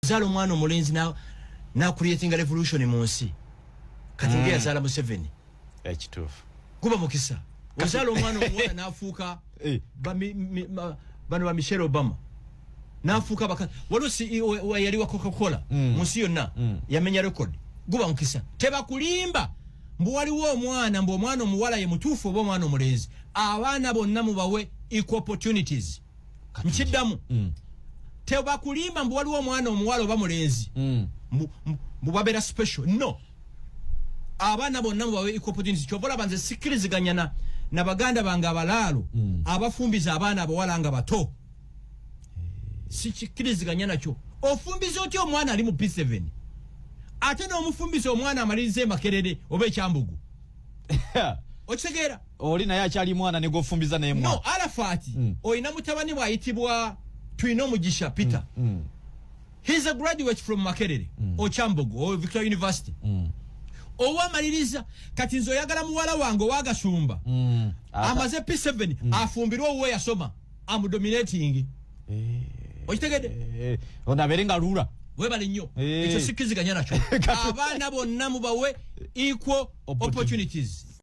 Ozalo omwana omulenzi na creating a revolution mu nsi. Kati nge yazala Museveni. Ekituufu. Kuba mukisa. Ozalo omwana omuwala n'afuuka bano ba Michelle Obama. N'afuuka baka walusi yali wa Coca-Cola mu nsi yonna yamenya record. Kuba mukisa. Teba kulimba. Mbu waliwo omwana mbu omwana omuwala ye mutuufu oba omwana omulenzi. Abaana bonna mubawe equal opportunities. Mkiddamu. Teba kulimba mbu waliwo omwana omuwala oba mulenzi. Mbu babera special. No. Abaana bonna mubawe equal opportunities. Kyobola banze sikiriziganya na baganda banga abalaalo abafumbiza abaana abawala nga bato. Sikiriziganya nakyo. Ofumbiza otyo omwana ali mu P7. Ate n'omufumbiza omwana amalirize Makerere oba ekyambugu. Okitegeera? Oli naye akyali mwana ne gofumbiza naye mwana. No, Arafati. Oyina mutabani bw'ayitibwa Twino Mugisha Peter. He's a graduate from Makerere or Kyambugu or Victoria University. Owa maliriza kati nzo yagala muwala wange wagasumba. Amaze P7 afumbirwa uwe yasoma. Dominating. Okitegedde? Ona berenga lula. Webale nnyo. Ekyo sikiziganya nakyo. Abaana bonna mubawe equal opportunities.